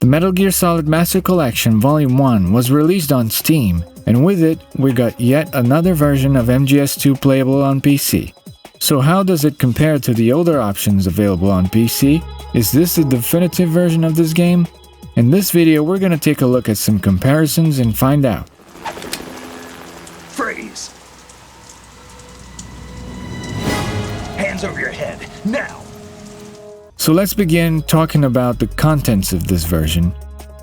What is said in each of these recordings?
Metal Gear Solid Master Collection Volume 1 was released on Steam, and with it, we got yet another version of MGS2 playable on PC. So how does it compare to the older options available on PC? Is this the definitive version of this game? In this video, we're gonna take a look at some comparisons and find out. Freeze! Hands over your head, now! So let's begin talking about the contents of this version.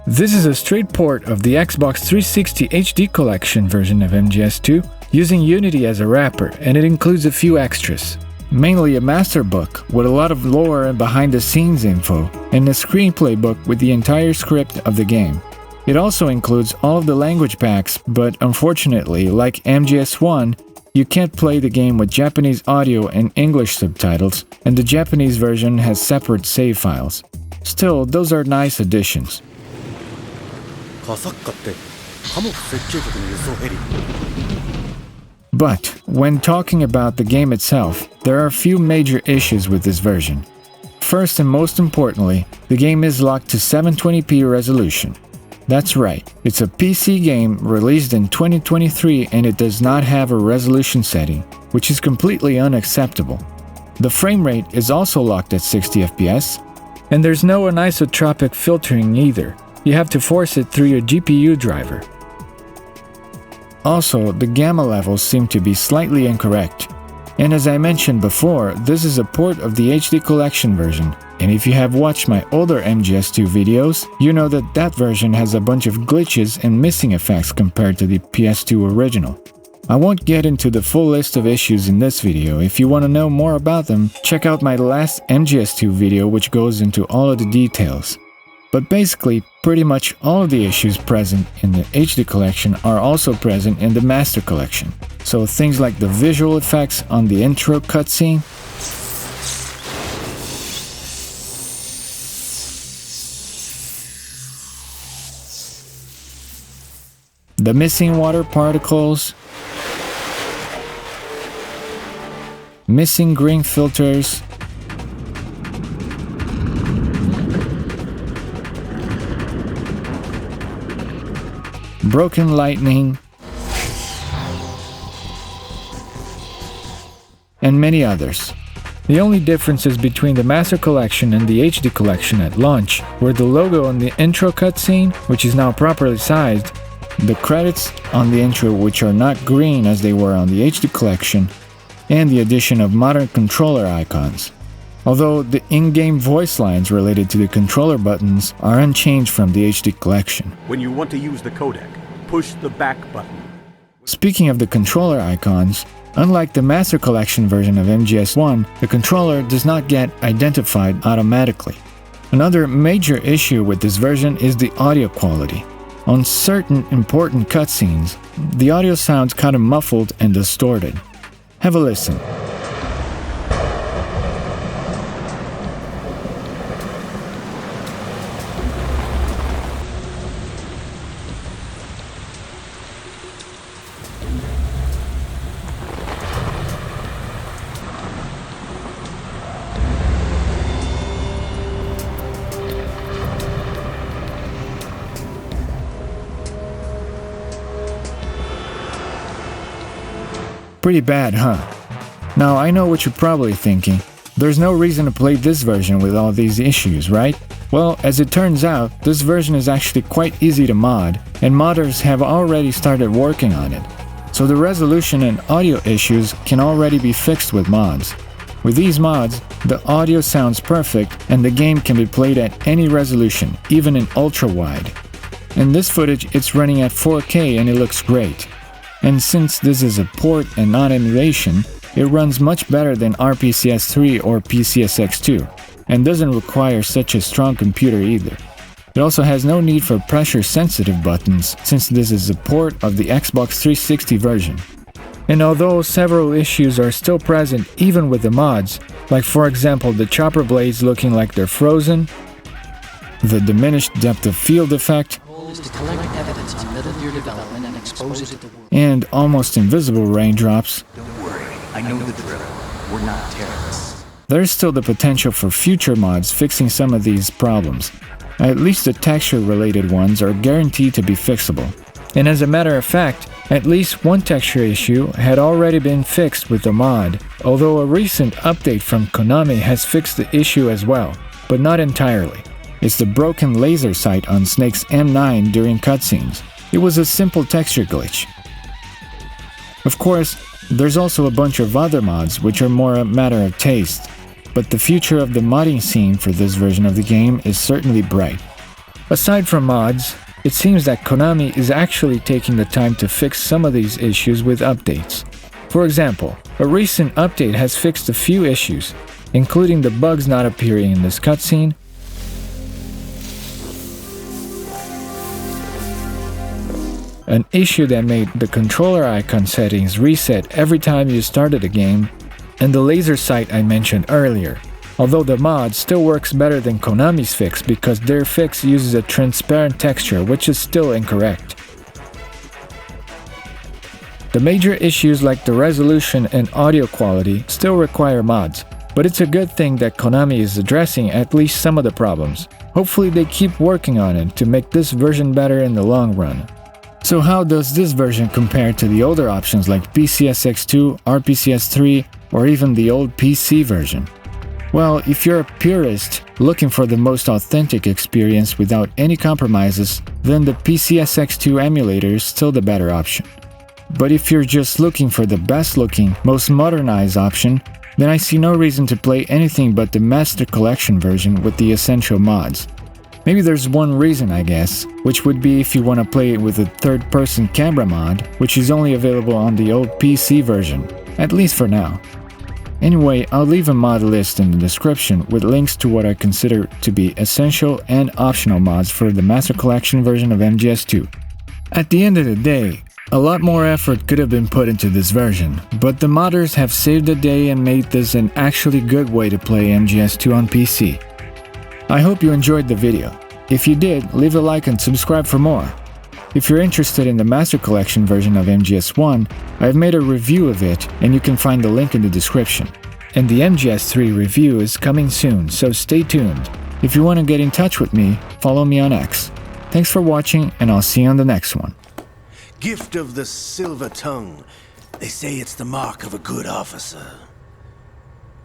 This is a straight port of the Xbox 360 HD Collection version of MGS2, using Unity as a wrapper, and it includes a few extras. Mainly a master book with a lot of lore and behind-the-scenes info, and a screenplay book with the entire script of the game. It also includes all of the language packs, but unfortunately, like MGS1, you can't play the game with Japanese audio and English subtitles, and the Japanese version has separate save files. Still, those are nice additions. But, when talking about the game itself, there are a few major issues with this version. First and most importantly, the game is locked to 720p resolution. That's right, it's a PC game released in 2023 and it does not have a resolution setting, which is completely unacceptable. The frame rate is also locked at 60 FPS, and there's no anisotropic filtering either. You have to force it through your GPU driver. Also, the gamma levels seem to be slightly incorrect. And as I mentioned before, this is a port of the HD Collection version, and if you have watched my older MGS2 videos, you know that that version has a bunch of glitches and missing effects compared to the PS2 original. I won't get into the full list of issues in this video. If you want to know more about them, check out my last MGS2 video which goes into all of the details. But basically, pretty much all of the issues present in the HD Collection are also present in the Master Collection. So things like the visual effects on the intro cutscene, the missing water particles, missing green filters, broken lightning, and many others. The only differences between the Master Collection and the HD Collection at launch were the logo on the intro cutscene, which is now properly sized, the credits on the intro which are not green as they were on the HD Collection, and the addition of modern controller icons. Although the in-game voice lines related to the controller buttons are unchanged from the HD Collection. When you want to use the codec, push the back button. Speaking of the controller icons, unlike the Master Collection version of MGS1, the controller does not get identified automatically. Another major issue with this version is the audio quality. On certain important cutscenes, the audio sounds kind of muffled and distorted. Have a listen. Pretty bad, huh? Now, I know what you're probably thinking. There's no reason to play this version with all these issues, right? Well, as it turns out, this version is actually quite easy to mod, and modders have already started working on it. So the resolution and audio issues can already be fixed with mods. With these mods, the audio sounds perfect, and the game can be played at any resolution, even in ultra-wide. In this footage, it's running at 4K and it looks great. And since this is a port and not emulation, it runs much better than RPCS3 or PCSX2, and doesn't require such a strong computer either. It also has no need for pressure-sensitive buttons, since this is a port of the Xbox 360 version. And although several issues are still present even with the mods, like for example the chopper blades looking like they're frozen, the diminished depth of field effect, and almost invisible raindrops, Don't worry, I know the drill. We're not terrorists. there's still the potential for future mods fixing some of these problems. At least the texture-related ones are guaranteed to be fixable. And as a matter of fact, at least one texture issue had already been fixed with the mod, although a recent update from Konami has fixed the issue as well, but not entirely. It's the broken laser sight on Snake's M9 during cutscenes. It was a simple texture glitch. Of course, there's also a bunch of other mods which are more a matter of taste, but the future of the modding scene for this version of the game is certainly bright. Aside from mods, it seems that Konami is actually taking the time to fix some of these issues with updates. For example, a recent update has fixed a few issues, including the bugs not appearing in this cutscene, an issue that made the controller icon settings reset every time you started the game, and the laser sight I mentioned earlier. Although the mod still works better than Konami's fix because their fix uses a transparent texture, which is still incorrect. The major issues like the resolution and audio quality still require mods, but it's a good thing that Konami is addressing at least some of the problems. Hopefully they keep working on it to make this version better in the long run. So how does this version compare to the older options like PCSX2, RPCS3, or even the old PC version? Well, if you're a purist looking for the most authentic experience without any compromises, then the PCSX2 emulator is still the better option. But if you're just looking for the best looking, most modernized option, then I see no reason to play anything but the Master Collection version with the essential mods. Maybe there's one reason, I guess, which would be if you want to play it with a third-person camera mod, which is only available on the old PC version, at least for now. Anyway, I'll leave a mod list in the description with links to what I consider to be essential and optional mods for the Master Collection version of MGS2. At the end of the day, a lot more effort could have been put into this version, but the modders have saved the day and made this an actually good way to play MGS2 on PC. I hope you enjoyed the video. If you did, leave a like and subscribe for more. If you're interested in the Master Collection version of MGS1, I've made a review of it and you can find the link in the description. And the MGS3 review is coming soon, so stay tuned. If you want to get in touch with me, follow me on X. Thanks for watching and I'll see you on the next one. Gift of the silver tongue. They say it's the mark of a good officer.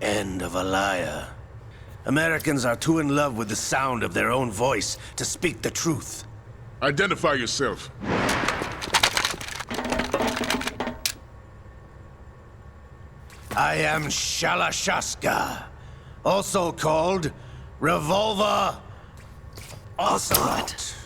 End of a liar. Americans are too in love with the sound of their own voice to speak the truth. Identify yourself. I am Shalashaska, also called Revolver Ocelot.